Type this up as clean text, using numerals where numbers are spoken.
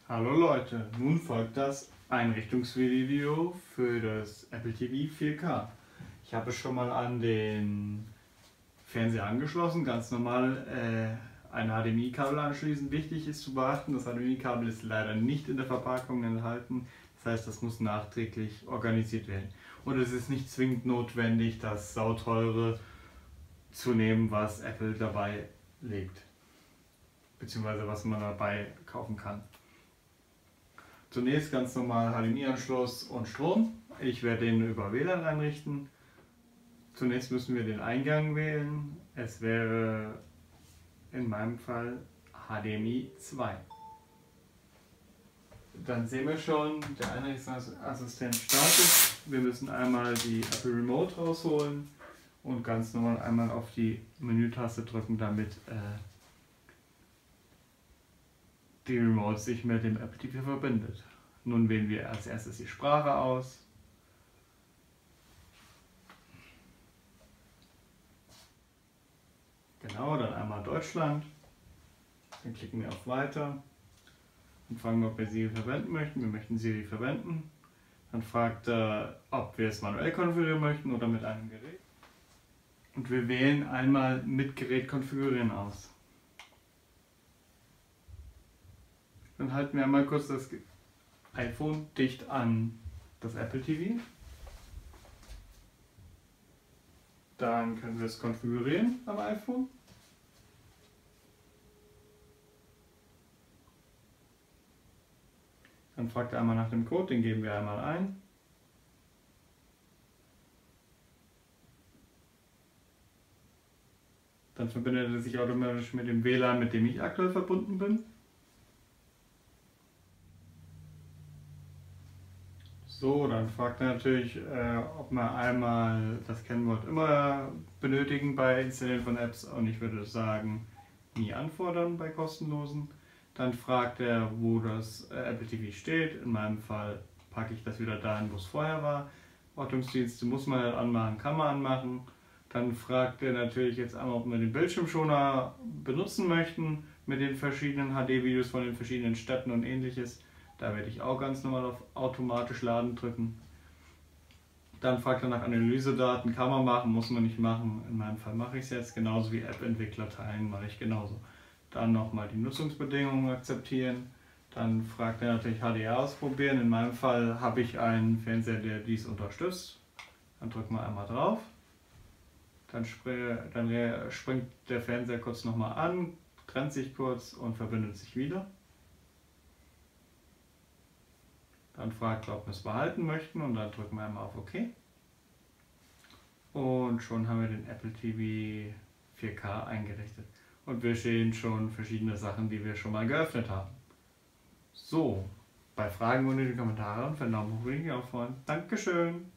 Hallo Leute, nun folgt das Einrichtungsvideo für das Apple TV 4K. Ich habe es schon mal an den Fernseher angeschlossen, ganz normal ein HDMI-Kabel anschließen. Wichtig ist zu beachten, das HDMI-Kabel ist leider nicht in der Verpackung enthalten, das heißt, das muss nachträglich organisiert werden. Und es ist nicht zwingend notwendig, das sauteure zu nehmen, was Apple dabei legt, beziehungsweise was man dabei kaufen kann. Zunächst ganz normal HDMI-Anschluss und Strom. Ich werde den über WLAN einrichten. Zunächst müssen wir den Eingang wählen. Es wäre in meinem Fall HDMI 2. Dann sehen wir schon, der Einrichtungsassistent startet. Wir müssen einmal die Apple Remote rausholen und ganz normal einmal auf die Menütaste drücken, damit die Remote sich mit dem Apple TV verbindet. Nun wählen wir als erstes die Sprache aus. Genau, dann einmal Deutschland. Dann klicken wir auf Weiter und fragen, ob wir Siri verwenden möchten. Wir möchten Siri verwenden. Dann fragt er, ob wir es manuell konfigurieren möchten oder mit einem Gerät. Und wir wählen einmal mit Gerät konfigurieren aus. Dann halten wir einmal kurz das iPhone dicht an das Apple TV. Dann können wir es konfigurieren am iPhone. Dann fragt er einmal nach dem Code, den geben wir einmal ein. Dann verbindet er sich automatisch mit dem WLAN, mit dem ich aktuell verbunden bin. So, dann fragt er natürlich, ob wir einmal das Kennwort immer benötigen bei Installieren von Apps, und ich würde sagen, nie anfordern bei kostenlosen. Dann fragt er, wo das Apple TV steht. In meinem Fall packe ich das wieder dahin, wo es vorher war. Ortungsdienste muss man halt anmachen, kann man anmachen. Dann fragt er natürlich jetzt einmal, ob wir den Bildschirmschoner benutzen möchten mit den verschiedenen HD-Videos von den verschiedenen Städten und ähnliches. Da werde ich auch ganz normal auf automatisch laden drücken. Dann fragt er nach Analysedaten, kann man machen, muss man nicht machen. In meinem Fall mache ich es jetzt, genauso wie App-Entwickler teilen, mache ich genauso. Dann nochmal die Nutzungsbedingungen akzeptieren. Dann fragt er natürlich HDR ausprobieren. In meinem Fall habe ich einen Fernseher, der dies unterstützt. Dann drücken wir einmal drauf. Dann springt der Fernseher kurz nochmal an, trennt sich kurz und verbindet sich wieder. Dann fragt er, ob wir es behalten möchten, und dann drücken wir einmal auf OK. Und schon haben wir den Apple TV 4K eingerichtet. Und wir sehen schon verschiedene Sachen, die wir schon mal geöffnet haben. So, bei Fragen unten in die Kommentare und für einen Daumen hoch würde ich mich auch freuen. Dankeschön!